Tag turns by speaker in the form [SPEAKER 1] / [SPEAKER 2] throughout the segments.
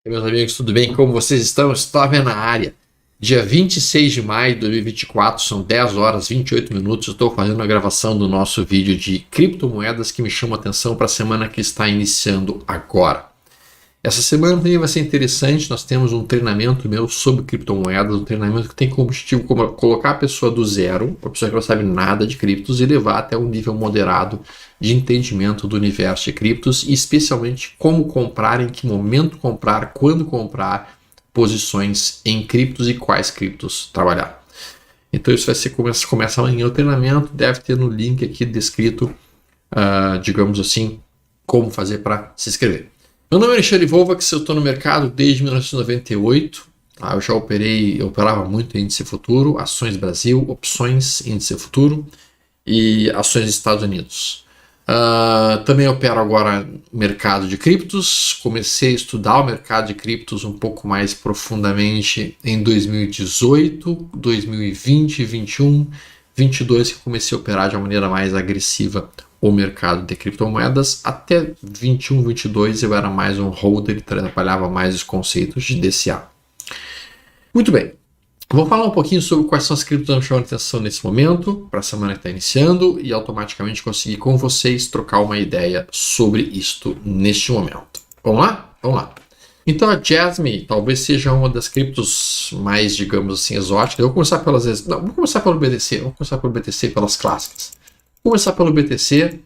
[SPEAKER 1] Meus amigos, tudo bem? Como vocês estão? Estava na área. Dia 26 de maio de 2024, são 10 horas 28 minutos. Eu estou fazendo a gravação do nosso vídeo de criptomoedas que me chama a atenção para a semana que está iniciando agora. Essa semana também vai ser interessante. Nós temos um treinamento meu sobre criptomoedas, um treinamento que tem como objetivo colocar a pessoa do zero, a pessoa que não sabe nada de criptos, e levar até um nível moderado de entendimento do universo de criptos, e especialmente como comprar, em que momento comprar, quando comprar posições em criptos e quais criptos trabalhar. Então isso vai ser começa amanhã o treinamento, deve ter no link aqui descrito, digamos assim, como fazer para se inscrever. Meu nome é Alexandre Volvax, eu estou no mercado desde 1998. Eu já operava muito em índice futuro, ações Brasil, opções índice futuro e ações Estados Unidos. Também opero agora mercado de criptos. Comecei a estudar o mercado de criptos um pouco mais profundamente em 2018, 2020, 2021, 2022, que comecei a operar de uma maneira mais agressiva o mercado de criptomoedas. Até 21, 22 eu era mais um holder e trabalhava mais os conceitos de DCA. Muito bem, vou falar um pouquinho sobre quais são as criptos que me chamam a atenção nesse momento, para a semana que está iniciando, e automaticamente conseguir com vocês trocar uma ideia sobre isto neste momento. Vamos lá? Vamos lá. Então a Jasmy talvez seja uma das criptos mais, digamos assim, exóticas. Vou começar vou começar pelo BTC, vamos começar pelo BTC e pelas clássicas. Vou começar pelo BTC,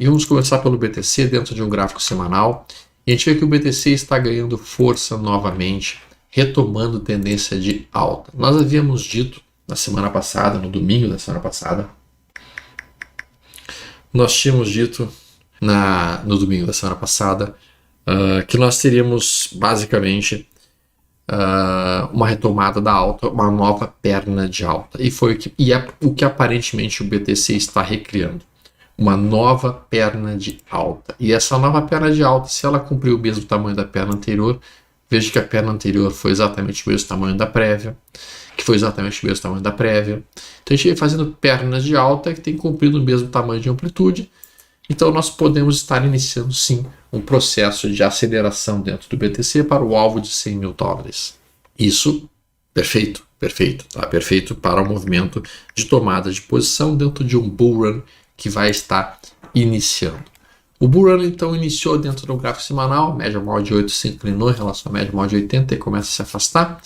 [SPEAKER 1] e vamos começar pelo BTC dentro de um gráfico semanal. E a gente vê que o BTC está ganhando força novamente, retomando tendência de alta. Nós havíamos dito na semana passada, no domingo da semana passada, nós tínhamos dito no domingo da semana passada que nós teríamos basicamente uma retomada da alta, uma nova perna de alta. E é o que aparentemente o BTC está recriando. Uma nova perna de alta. E essa nova perna de alta, se ela cumprir o mesmo tamanho da perna anterior, veja que a perna anterior foi exatamente o mesmo tamanho da prévia, Então a gente vem fazendo pernas de alta que tem cumprido o mesmo tamanho de amplitude. Então nós podemos estar iniciando sim um processo de aceleração dentro do BTC para o alvo de $100 mil. Isso, perfeito para o movimento de tomada de posição dentro de um bull run que vai estar iniciando. O bull run então iniciou dentro do gráfico semanal, média móvel de 8 se inclinou em relação à média móvel de 80 e começa a se afastar.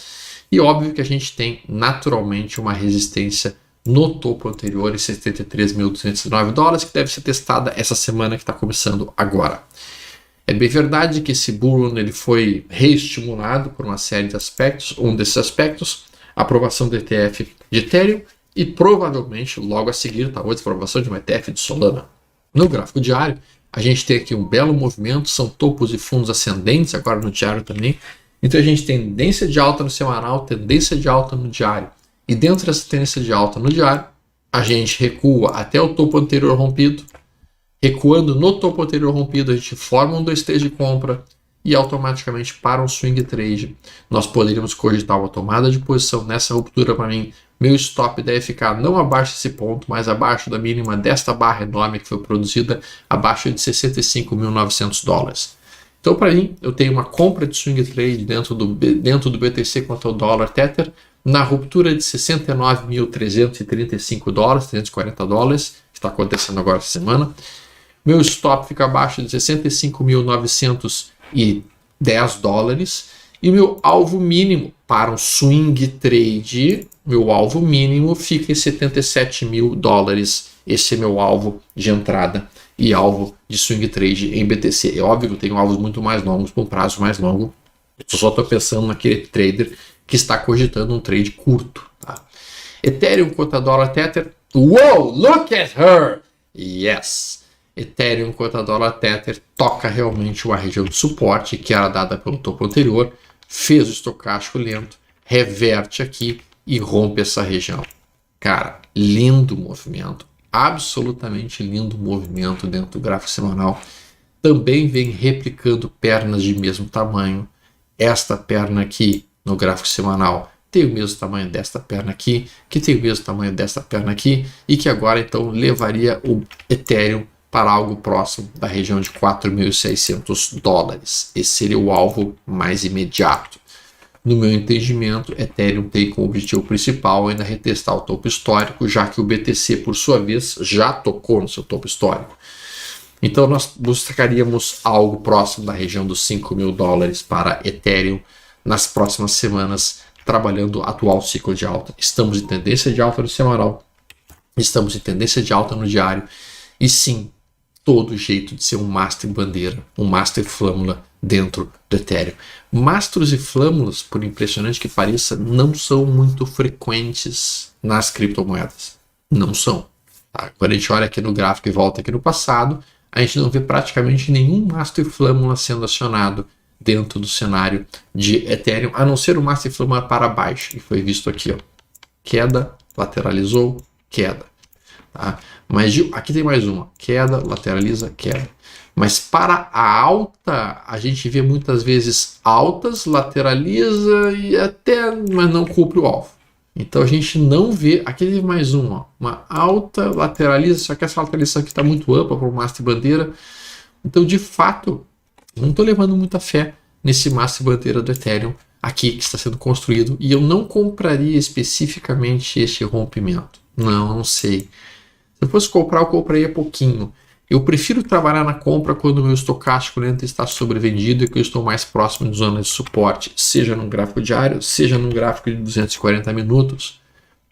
[SPEAKER 1] E óbvio que a gente tem naturalmente uma resistência no topo anterior em $73.209, que deve ser testada essa semana que está começando agora. É bem verdade que esse bull run ele foi reestimulado por uma série de aspectos. Um desses aspectos, a aprovação do ETF de Ethereum e provavelmente logo a seguir talvez a aprovação de um ETF de Solana. No gráfico diário, a gente tem aqui um belo movimento, são topos e fundos ascendentes agora no diário também. Então a gente tem tendência de alta no semanal, tendência de alta no diário. E dentro dessa tendência de alta no diário, a gente recua até o topo anterior rompido. Recuando no topo anterior rompido, a gente forma um 2-3 de compra e automaticamente para um swing trade. Nós poderíamos cogitar uma tomada de posição nessa ruptura. Para mim, meu stop deve ficar não abaixo desse ponto, mas abaixo da mínima desta barra enorme que foi produzida, abaixo de $65.900. Então, para mim, eu tenho uma compra de swing trade dentro do BTC contra o dólar Tether, na ruptura de $69.335, $340, que está acontecendo agora essa semana. Meu stop fica abaixo de $65.910 e meu alvo mínimo para um swing trade, meu alvo mínimo fica em $77 mil. Esse é meu alvo de entrada e alvo de swing trade em BTC. É óbvio que eu tenho alvos muito mais longos, para um prazo mais longo. Eu só estou pensando naquele trader que está cogitando um trade curto. Tá? Ethereum contra dólar Tether. Wow, look at her! Yes! Ethereum contra dólar Tether toca realmente uma região de suporte que era dada pelo topo anterior, fez o estocástico lento, reverte aqui e rompe essa região. Cara, lindo movimento, absolutamente lindo movimento dentro do gráfico semanal. Também vem replicando pernas de mesmo tamanho. Esta perna aqui no gráfico semanal tem o mesmo tamanho desta perna aqui, que tem o mesmo tamanho desta perna aqui, e que agora então levaria o Ethereum para algo próximo da região de 4.600 dólares. Esse seria o alvo mais imediato. No meu entendimento, Ethereum tem como objetivo principal ainda retestar o topo histórico, já que o BTC, por sua vez, já tocou no seu topo histórico. Então nós buscaríamos algo próximo da região dos 5.000 dólares para Ethereum nas próximas semanas, trabalhando o atual ciclo de alta. Estamos em tendência de alta no semanal, estamos em tendência de alta no diário, e sim, todo jeito de ser um master bandeira, um master flâmula dentro do Ethereum. Mastros e flâmulas, por impressionante que pareça, não são muito frequentes nas criptomoedas. Não são. Tá? Quando a gente olha aqui no gráfico e volta aqui no passado, a gente não vê praticamente nenhum master flâmula sendo acionado dentro do cenário de Ethereum, a não ser o master flâmula para baixo, que foi visto aqui, ó. Queda, lateralizou, queda. Tá? Mas aqui tem mais uma, queda, lateraliza, queda. Mas para a alta, a gente vê muitas vezes altas, lateraliza e mas não cumpre o alvo. Então a gente não vê, aqui teve mais uma alta, lateraliza, só que essa lateralização aqui está muito ampla para o master bandeira. Então de fato, não estou levando muita fé nesse master bandeira do Ethereum aqui que está sendo construído, e eu não compraria especificamente este rompimento. Não sei. Se eu fosse comprar, eu compraria pouquinho. Eu prefiro trabalhar na compra quando o meu estocástico lento está sobrevendido e que eu estou mais próximo de zona de suporte, seja num gráfico diário, seja num gráfico de 240 minutos.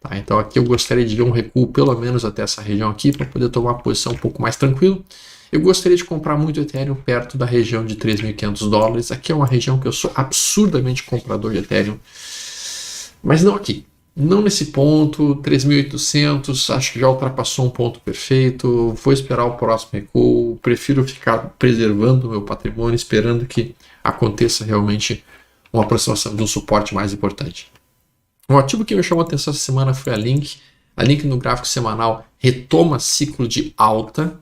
[SPEAKER 1] Tá? Então aqui eu gostaria de ver um recuo pelo menos até essa região aqui para poder tomar uma posição um pouco mais tranquilo. Eu gostaria de comprar muito Ethereum perto da região de 3.500 dólares. Aqui é uma região que eu sou absurdamente comprador de Ethereum, mas não aqui. Não nesse ponto, 3.800, acho que já ultrapassou um ponto perfeito, vou esperar o próximo recuo, prefiro ficar preservando o meu patrimônio, esperando que aconteça realmente uma aproximação de um suporte mais importante. Um ativo que me chamou a atenção essa semana foi a Link. A Link no gráfico semanal retoma ciclo de alta.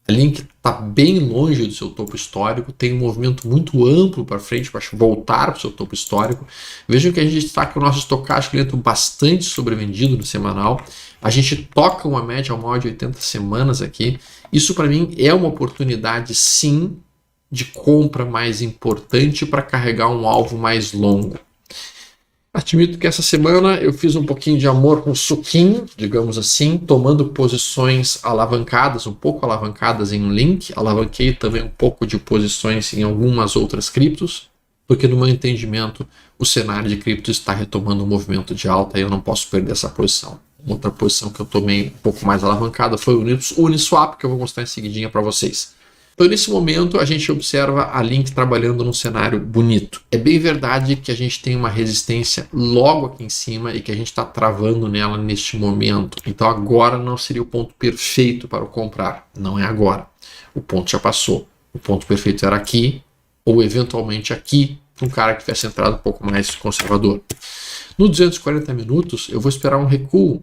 [SPEAKER 1] A Link está bem longe do seu topo histórico, tem um movimento muito amplo para frente para voltar para o seu topo histórico. Vejam que a gente está com o nosso estocástico lento bastante sobrevendido no semanal. A gente toca uma média anual de 80 semanas aqui. Isso para mim é uma oportunidade sim de compra mais importante para carregar um alvo mais longo. Admito que essa semana eu fiz um pouquinho de amor com suquinho, digamos assim, tomando posições alavancadas, um pouco alavancadas em Link, alavanquei também um pouco de posições em algumas outras criptos, porque no meu entendimento o cenário de cripto está retomando um movimento de alta e eu não posso perder essa posição. Outra posição que eu tomei um pouco mais alavancada foi o Uniswap, que eu vou mostrar em seguidinha para vocês. Então, nesse momento, a gente observa a Link trabalhando num cenário bonito. É bem verdade que a gente tem uma resistência logo aqui em cima e que a gente está travando nela neste momento. Então, agora não seria o ponto perfeito para o comprar. Não é agora. O ponto já passou. O ponto perfeito era aqui ou, eventualmente, aqui, para um cara que tivesse entrado um pouco mais conservador. No 240 minutos, eu vou esperar um recuo,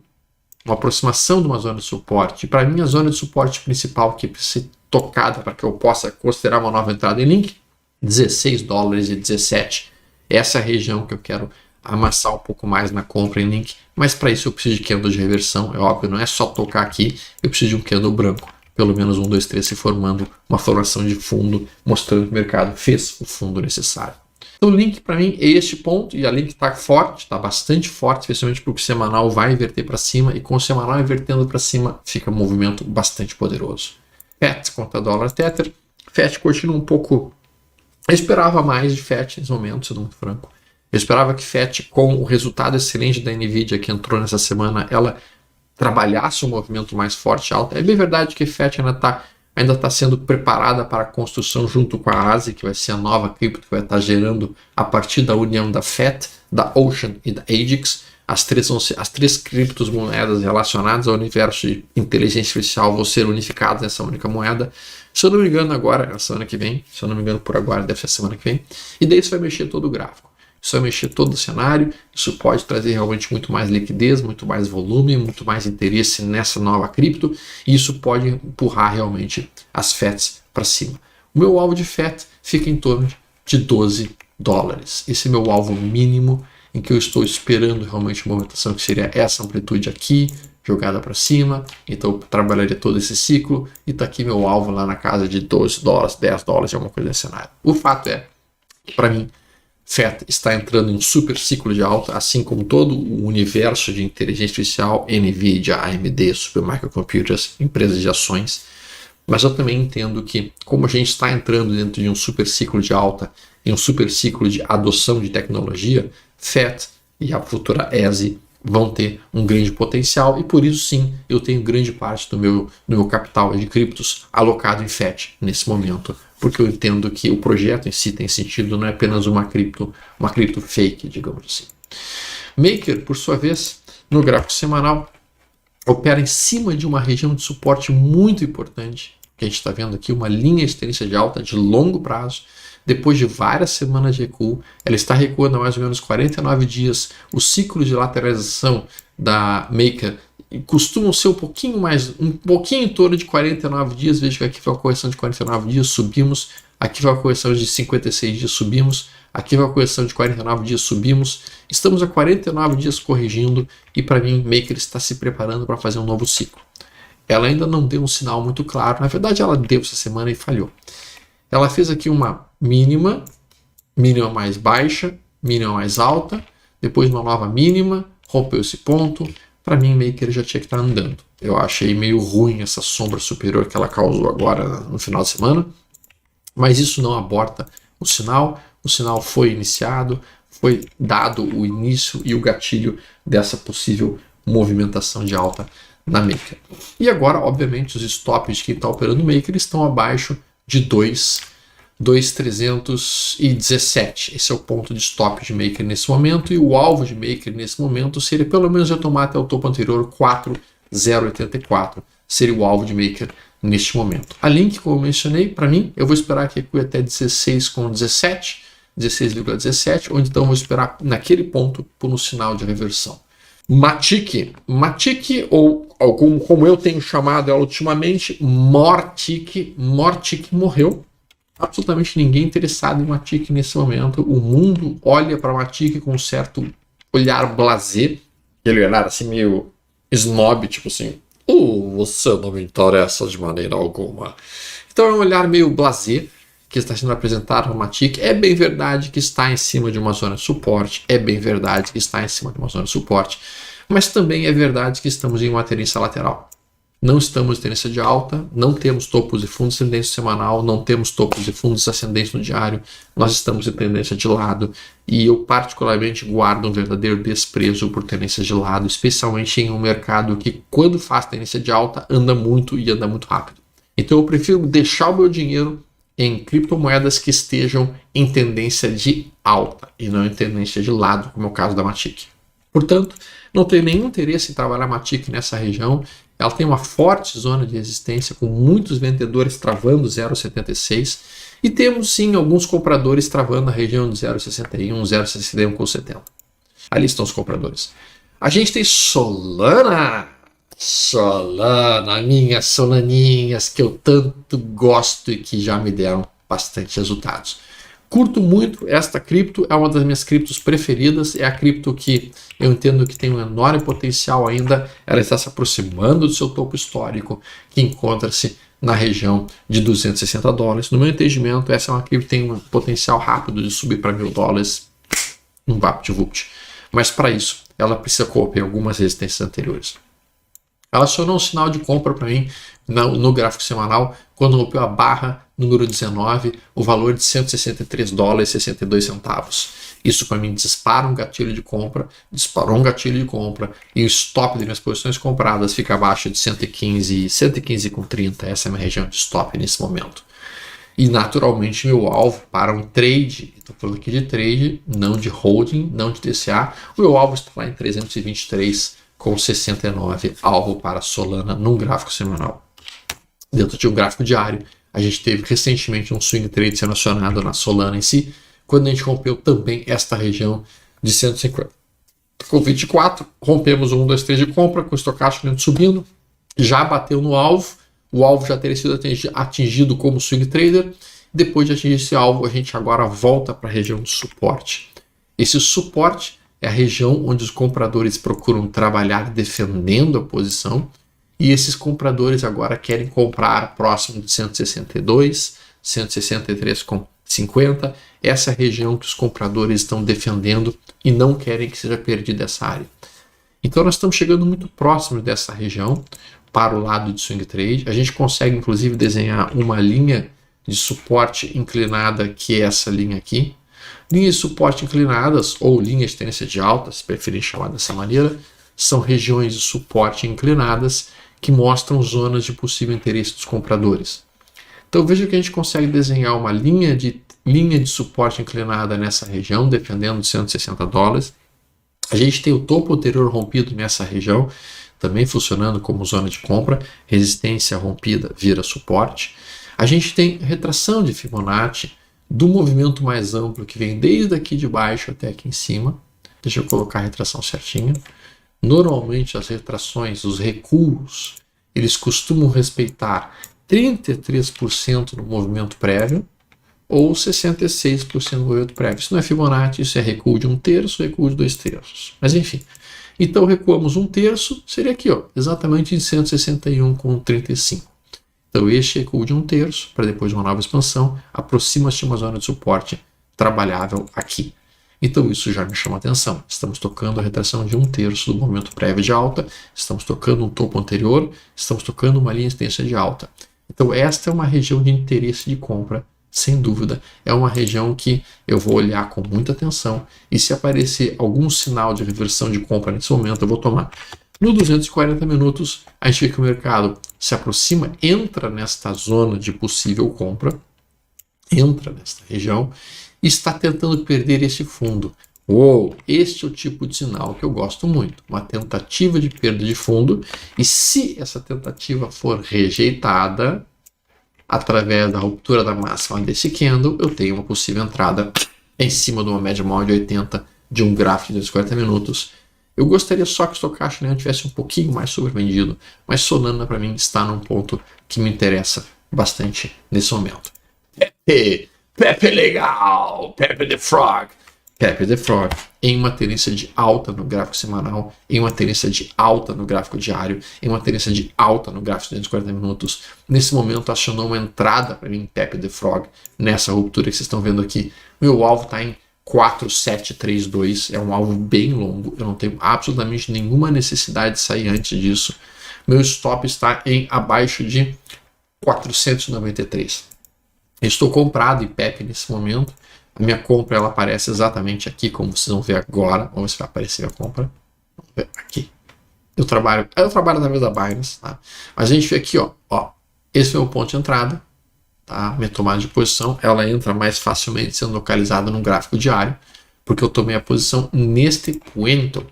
[SPEAKER 1] uma aproximação de uma zona de suporte. Para mim, a zona de suporte principal que precisa ser tocada para que eu possa considerar uma nova entrada em Link, 16 dólares e 17. Essa é a região que eu quero amassar um pouco mais na compra em Link, mas para isso eu preciso de candle de reversão, é óbvio, não é só tocar aqui, eu preciso de um candle branco, pelo menos 1, 2, 3 se formando uma formação de fundo, mostrando que o mercado fez o fundo necessário. Então o Link para mim é este ponto, e a Link está forte, está bastante forte, especialmente porque o semanal vai inverter para cima, e com o semanal invertendo para cima fica um movimento bastante poderoso. FET contra dólar Tether. FET continua um pouco. Eu esperava mais de FET nesse momento, sendo muito franco. Eu esperava que FET, com o resultado excelente da Nvidia que entrou nessa semana, ela trabalhasse um movimento mais forte, alto. É bem verdade que FET ainda está sendo preparada para a construção junto com a ASI, que vai ser a nova cripto que vai estar gerando a partir da união da FET, da Ocean e da AGIX. As três criptomoedas relacionadas ao universo de inteligência artificial vão ser unificadas nessa única moeda. Se eu não me engano agora, é a semana que vem. Se eu não me engano por agora, deve ser a semana que vem. E daí isso vai mexer todo o gráfico. Isso vai mexer todo o cenário. Isso pode trazer realmente muito mais liquidez, muito mais volume, muito mais interesse nessa nova cripto. E isso pode empurrar realmente as FETs para cima. O meu alvo de FET fica em torno de 12 dólares. Esse é meu alvo mínimo, em que eu estou esperando realmente uma movimentação que seria essa amplitude aqui, jogada para cima, então eu trabalharia todo esse ciclo, e está aqui meu alvo lá na casa de 12 dólares, 10 dólares, alguma coisa desse cenário. O fato é, para mim, FET está entrando em um super ciclo de alta, assim como todo o universo de inteligência artificial, NVIDIA, AMD, Supermicrocomputers, empresas de ações. Mas eu também entendo que, como a gente está entrando dentro de um super ciclo de alta, em um super ciclo de adoção de tecnologia, FET e a futura ESE vão ter um grande potencial, e por isso sim, eu tenho grande parte do meu capital de criptos alocado em FET nesse momento, porque eu entendo que o projeto em si tem sentido, não é apenas uma cripto fake, digamos assim. Maker, por sua vez, no gráfico semanal, opera em cima de uma região de suporte muito importante, que a gente está vendo aqui, uma linha de tendência de alta de longo prazo. Depois de várias semanas de recuo, ela está recuando há mais ou menos 49 dias. Os ciclos de lateralização da Maker costumam ser um pouquinho em torno de 49 dias. Veja que aqui foi uma correção de 49 dias, subimos. Aqui foi uma correção de 56 dias, subimos. Aqui foi uma correção de 49 dias, subimos. Estamos a 49 dias corrigindo, e para mim, Maker está se preparando para fazer um novo ciclo. Ela ainda não deu um sinal muito claro. Na verdade, ela deu essa semana e falhou. Ela fez aqui uma mínima mais baixa, mínima mais alta, depois uma nova mínima, rompeu esse ponto. Para mim, Maker já tinha que estar andando. Eu achei meio ruim essa sombra superior que ela causou agora no final de semana, mas isso não aborta o sinal. O sinal foi iniciado, foi dado o início e o gatilho dessa possível movimentação de alta na Maker. E agora, obviamente, os stops de quem está operando Maker estão abaixo de 2,317. Esse é o ponto de stop de Maker nesse momento, e o alvo de Maker nesse momento seria pelo menos retomar até o topo anterior, 4,084. Seria o alvo de Maker neste momento. A Link, como eu mencionei, para mim, eu vou esperar que recue até 16,17, onde então eu vou esperar naquele ponto por um sinal de reversão. Matic, ou como eu tenho chamado ela ultimamente, Mortic morreu. Absolutamente ninguém interessado em Matic nesse momento. O mundo olha para Matic com um certo olhar blasé, aquele olhar assim meio snob, tipo assim, você não me interessa de maneira alguma. Então é um olhar meio blasé que está sendo apresentado para Matic. É bem verdade que está em cima de uma zona de suporte, mas também é verdade que estamos em uma tendência lateral. Não estamos em tendência de alta, não temos topos e fundos de tendência semanal, não temos topos e fundos ascendentes no diário, nós estamos em tendência de lado, e eu particularmente guardo um verdadeiro desprezo por tendência de lado, especialmente em um mercado que, quando faz tendência de alta, anda muito e anda muito rápido. Então eu prefiro deixar o meu dinheiro em criptomoedas que estejam em tendência de alta e não em tendência de lado, como é o caso da Matic. Portanto, não tenho nenhum interesse em trabalhar Matic nessa região. Ela tem uma forte zona de resistência, com muitos vendedores travando 0,76, e temos sim alguns compradores travando a região de 0,61, 0,61,70. Ali estão os compradores. A gente tem Solana, minhas solaninhas que eu tanto gosto e que já me deram bastante resultados. Curto muito esta cripto, é uma das minhas criptos preferidas, é a cripto que eu entendo que tem um enorme potencial ainda. Ela está se aproximando do seu topo histórico, que encontra-se na região de 260 dólares. No meu entendimento, essa é uma cripto que tem um potencial rápido de subir para $1.000 num VaptVupt. Mas para isso, ela precisa corromper algumas resistências anteriores. Ela acionou um sinal de compra para mim no gráfico semanal, quando rompeu a barra número 19, o valor de $163,62. Isso para mim disparou um gatilho de compra, e o stop de minhas posições compradas fica abaixo de 115,30. Essa é a minha região de stop nesse momento. E naturalmente meu alvo para um trade, estou falando aqui de trade, não de holding, não de DCA, o meu alvo está lá em 323,69, alvo para Solana num gráfico semanal. Dentro de um gráfico diário, a gente teve recentemente um swing trade sendo acionado na Solana em si, quando a gente rompeu também esta região de 150. Com 24, rompemos o 1, 2, 3 de compra, com o estocástico subindo, já bateu no alvo, o alvo já teria sido atingido como swing trader. Depois de atingir esse alvo, a gente agora volta para a região de suporte. Esse suporte é a região onde os compradores procuram trabalhar defendendo a posição, e esses compradores agora querem comprar próximo de 162, 163,50. Essa é a região que os compradores estão defendendo e não querem que seja perdida essa área. Então nós estamos chegando muito próximo dessa região para o lado de swing trade. A gente consegue inclusive desenhar uma linha de suporte inclinada, que é essa linha aqui. Linhas de suporte inclinadas, ou linhas de tendência de alta, se preferirem chamar dessa maneira, são regiões de suporte inclinadas que mostram zonas de possível interesse dos compradores. Então veja que a gente consegue desenhar uma linha de suporte inclinada nessa região, defendendo de 160 dólares. A gente tem o topo anterior rompido nessa região, também funcionando como zona de compra, resistência rompida vira suporte. A gente tem retração de Fibonacci do movimento mais amplo que vem desde aqui de baixo até aqui em cima. Deixa eu colocar a retração certinha. Normalmente as retrações, os recuos, eles costumam respeitar 33% no movimento prévio ou 66% no movimento prévio. Isso não é Fibonacci, isso é recuo de 1/3, recuo de 2/3. Mas enfim, então recuamos 1/3, seria aqui, ó, exatamente em 161,35. Então este recuo de 1/3, para depois de uma nova expansão, aproxima-se de uma zona de suporte trabalhável aqui. Então isso já me chama a atenção. Estamos tocando a retração de 1/3 do movimento prévio de alta, estamos tocando um topo anterior, estamos tocando uma linha de tendência de alta. Então esta é uma região de interesse de compra, sem dúvida. É uma região que eu vou olhar com muita atenção, e se aparecer algum sinal de reversão de compra nesse momento, eu vou tomar. No 240 minutos, a gente vê que o mercado se aproxima, entra nesta zona de possível compra, entra nesta região, e está tentando perder esse fundo. Este é o tipo de sinal que eu gosto muito. Uma tentativa de perda de fundo, e se essa tentativa for rejeitada, através da ruptura da máxima desse candle, eu tenho uma possível entrada em cima de uma média móvel de 80 de um gráfico de 240 minutos. Eu gostaria só que o Stochastic tivesse um pouquinho mais sobrevendido, mas Solana para mim está num ponto que me interessa bastante nesse momento. Pepe legal, Pepe the Frog. Pepe the Frog em uma tendência de alta no gráfico semanal, em uma tendência de alta no gráfico diário, em uma tendência de alta no gráfico de 240 minutos. Nesse momento, acionou uma entrada para mim, Pepe the Frog, nessa ruptura que vocês estão vendo aqui. Meu alvo está em 4732, é um alvo bem longo, eu não tenho absolutamente nenhuma necessidade de sair antes disso. Meu stop está em abaixo de 493. Eu estou comprado em Pepe nesse momento. A minha compra ela aparece exatamente aqui, como vocês vão ver agora. Vamos ver se vai aparecer a compra. Vamos ver aqui. Eu trabalho através da Binance, tá? Mas a gente vê aqui, ó, esse é o ponto de entrada, tá? Minha tomada de posição, ela entra mais facilmente sendo localizada no gráfico diário, porque eu tomei a posição neste ponto.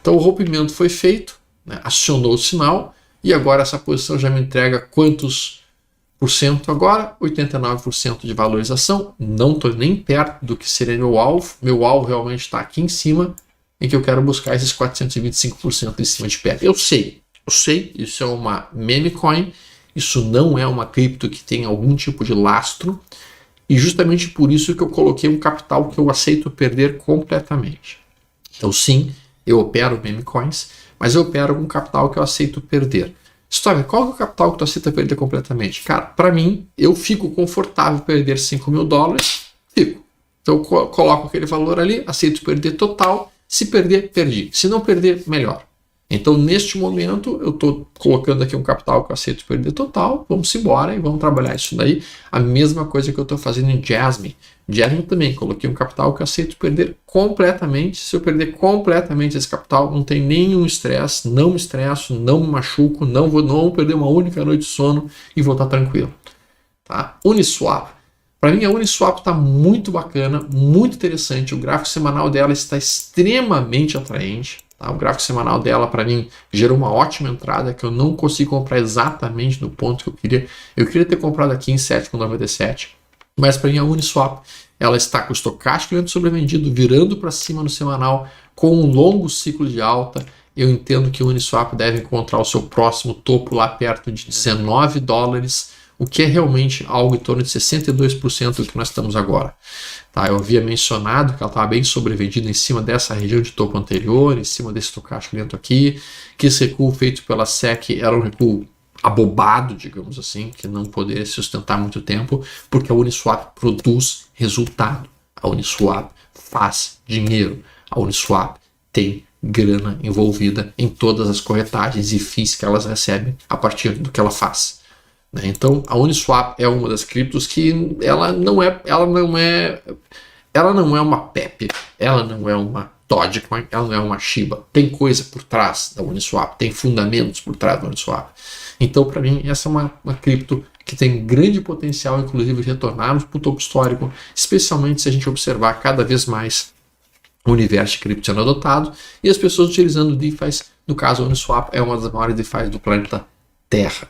[SPEAKER 1] Então o rompimento foi feito, né? Acionou o sinal, e agora essa posição já me entrega quantos por cento agora? 89% de valorização. Não estou nem perto do que seria meu alvo. Meu alvo realmente está aqui em cima, em que eu quero buscar esses 425% em cima de Pepe. Eu sei, isso é uma meme coin, isso não é uma cripto que tem algum tipo de lastro, e justamente por isso que eu coloquei um capital que eu aceito perder completamente. Então sim, eu opero meme coins, mas eu opero um capital que eu aceito perder. História, qual é o capital que tu aceita perder completamente? Cara, para mim, eu fico confortável perder 5 mil dólares, fico. Então eu coloco aquele valor ali, aceito perder total. Se perder, perdi. Se não perder, melhor. Então, neste momento, eu estou colocando aqui um capital que eu aceito perder total. Vamos embora e vamos trabalhar isso daí. A mesma coisa que eu estou fazendo em Jasmine. Jasmine também, coloquei um capital que eu aceito perder completamente. Se eu perder completamente esse capital, não tem nenhum estresse, não me estresso, não me machuco, não vou perder uma única noite de sono e vou estar tranquilo. Tá? Uniswap. Para mim, a Uniswap está muito bacana, muito interessante. O gráfico semanal dela está extremamente atraente. Tá? O gráfico semanal dela, para mim, gerou uma ótima entrada que eu não consigo comprar exatamente no ponto que eu queria. Eu queria ter comprado aqui em 7,97. Mas para mim, a Uniswap ela está com o estocástico sobrevendido, virando para cima no semanal, com um longo ciclo de alta. Eu entendo que o Uniswap deve encontrar o seu próximo topo lá perto de 19 dólares. o que é realmente algo em torno de 62% do que nós estamos agora. Tá, eu havia mencionado que ela estava bem sobrevendida em cima dessa região de topo anterior, em cima desse estocástico lento aqui, que esse recuo feito pela SEC era um recuo abobado, digamos assim, que não poderia sustentar muito tempo, porque a Uniswap produz resultado, a Uniswap faz dinheiro, a Uniswap tem grana envolvida em todas as corretagens e FIIs que elas recebem a partir do que ela faz. Então, a Uniswap é uma das criptos que ela não é uma Pepe, ela não é uma Dogecoin, ela não é uma Shiba. Tem coisa por trás da Uniswap, tem fundamentos por trás da Uniswap. Então, para mim, essa é uma cripto que tem grande potencial, inclusive, de retornarmos para o topo histórico, especialmente se a gente observar cada vez mais o universo de cripto sendo adotado e as pessoas utilizando DeFi. No caso, a Uniswap é uma das maiores DeFi do planeta Terra.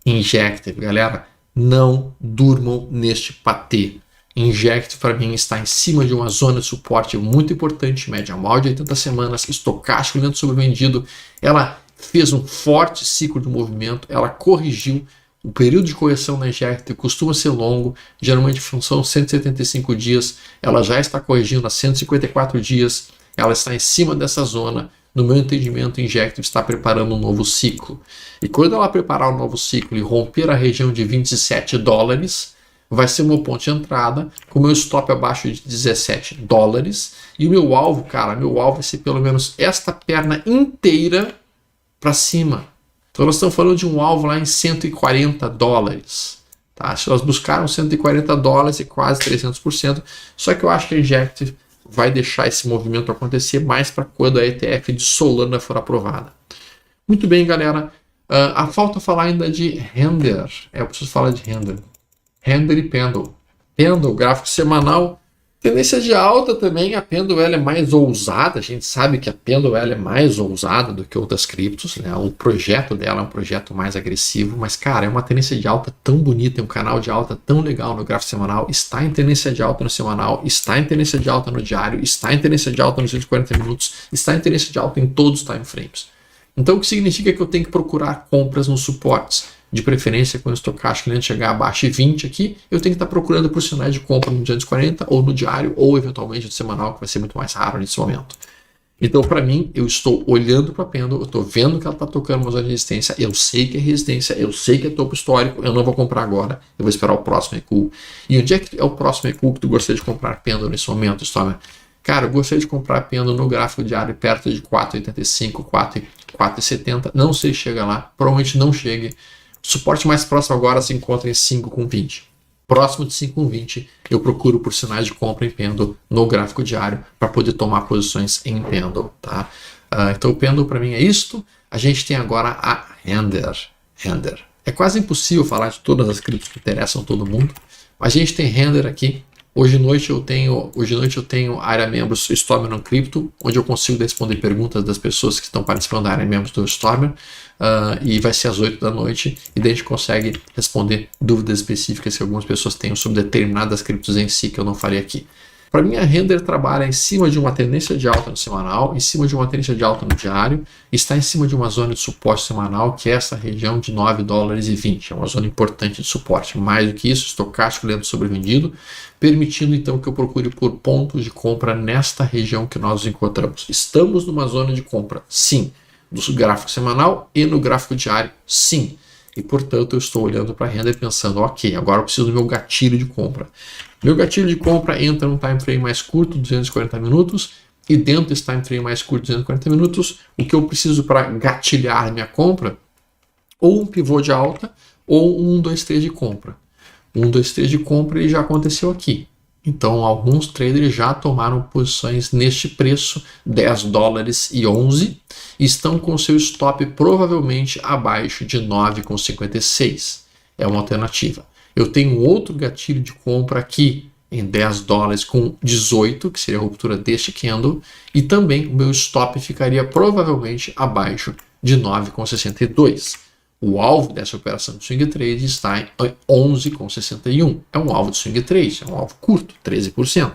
[SPEAKER 1] Injective, galera, não durmam neste patê. Injective, para mim, está em cima de uma zona de suporte muito importante, média móvel de 80 semanas, estocástico lento sobrevendido. Ela fez um forte ciclo de movimento, ela corrigiu. O período de correção na Injective costuma ser longo, geralmente são 175 dias, ela já está corrigindo a 154 dias, ela está em cima dessa zona. No meu entendimento, a Injective está preparando um novo ciclo. E quando ela preparar um novo ciclo e romper a região de 27 dólares, vai ser o meu ponto de entrada, com o meu stop abaixo de 17 dólares. E o meu alvo, cara, meu alvo vai ser pelo menos esta perna inteira para cima. Então nós estamos falando de um alvo lá em 140 dólares. Tá? Se nós buscaram 140 dólares e quase 300%, só que eu acho que a Injective vai deixar esse movimento acontecer mais para quando a ETF de Solana for aprovada. Muito bem, galera. Falta falar ainda de Render. Eu preciso falar de Render. Render e Pendle. Pendle, gráfico semanal. Tendência de alta também, a Pendle ela é mais ousada, a gente sabe que a Pendle ela é mais ousada do que outras criptos, né? O projeto dela é um projeto mais agressivo, mas cara, é uma tendência de alta tão bonita, é um canal de alta tão legal no gráfico semanal, está em tendência de alta no semanal, está em tendência de alta no diário, está em tendência de alta nos 140 minutos, está em tendência de alta em todos os time frames. Então o que significa que eu tenho que procurar compras nos suportes? De preferência, quando o estocástico lento chegar abaixo de 20 aqui, eu tenho que estar procurando por sinais de compra no 240 ou no diário, ou eventualmente no semanal, que vai ser muito mais raro nesse momento. Então, para mim, eu estou olhando para a Pendle, eu estou vendo que ela está tocando uma zona de resistência, eu sei que é resistência, eu sei que é topo histórico, eu não vou comprar agora, eu vou esperar o próximo recuo. E onde é que é o próximo recuo que tu gostaria de comprar Pendle nesse momento, Stormer? Cara, eu gostaria de comprar Pendle no gráfico diário perto de 4,85, 4,70, não sei se chega lá, provavelmente não chegue. O suporte mais próximo agora se encontra em 5,20. Próximo de 5,20, eu procuro por sinais de compra em Pendle no gráfico diário para poder tomar posições em Pendle. Tá? Então o Pendle para mim é isto. A gente tem agora a Render. É quase impossível falar de todas as criptos que interessam a todo mundo. A gente tem Render aqui. Hoje à noite eu tenho a área membros Stormer no Cripto, onde eu consigo responder perguntas das pessoas que estão participando da área membros do Stormer, e vai ser às 8 da noite, e daí a gente consegue responder dúvidas específicas que algumas pessoas tenham sobre determinadas criptos em si, que eu não falei aqui. Para mim, a Render trabalha em cima de uma tendência de alta no semanal, em cima de uma tendência de alta no diário, e está em cima de uma zona de suporte semanal, que é essa região de 9 dólares e 20. É uma zona importante de suporte. Mais do que isso, estocástico lento sobrevendido, permitindo então que eu procure por pontos de compra nesta região que nós encontramos. Estamos numa zona de compra, sim, no gráfico semanal e no gráfico diário, sim. E, portanto, eu estou olhando para a Render pensando, ok, agora eu preciso do meu gatilho de compra. Meu gatilho de compra entra num time frame mais curto, 240 minutos, e dentro desse time frame mais curto, 240 minutos, o que eu preciso para gatilhar minha compra, ou um pivô de alta, ou um 1, 2, 3 de compra. 1, 2, 3 de compra ele já aconteceu aqui. Então, alguns traders já tomaram posições neste preço, 10 dólares e 11, e estão com seu stop provavelmente abaixo de 9,56. É uma alternativa. Eu tenho outro gatilho de compra aqui em 10 dólares com 18, que seria a ruptura deste candle, e também o meu stop ficaria provavelmente abaixo de 9,62. O alvo dessa operação de swing trade está em 11,61. É um alvo de swing trade, é um alvo curto, 13%.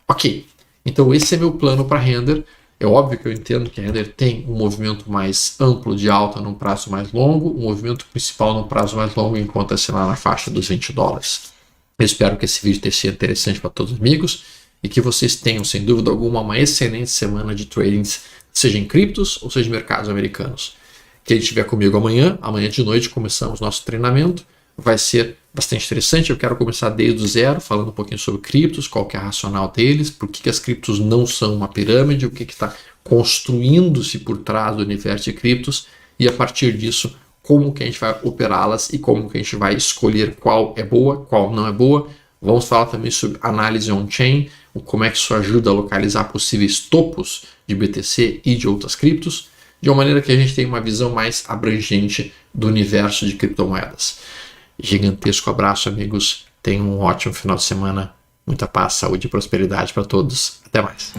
[SPEAKER 1] Ok, então esse é meu plano para Render. É óbvio que eu entendo que a Render tem um movimento mais amplo de alta num prazo mais longo, um movimento principal num prazo mais longo encontra-se lá na faixa dos $20. Eu espero que esse vídeo tenha sido interessante para todos os amigos e que vocês tenham, sem dúvida alguma, uma excelente semana de tradings, seja em criptos ou seja em mercados americanos. Quem estiver comigo amanhã de noite, começamos nosso treinamento. Vai ser bastante interessante. Eu quero começar desde o zero, falando um pouquinho sobre criptos, qual que é a racional deles, por que as criptos não são uma pirâmide, o que está construindo-se por trás do universo de criptos e, a partir disso, como que a gente vai operá-las e como que a gente vai escolher qual é boa, qual não é boa. Vamos falar também sobre análise on-chain, como é que isso ajuda a localizar possíveis topos de BTC e de outras criptos, de uma maneira que a gente tenha uma visão mais abrangente do universo de criptomoedas. Gigantesco abraço, amigos. Tenham um ótimo final de semana. Muita paz, saúde e prosperidade para todos. Até mais.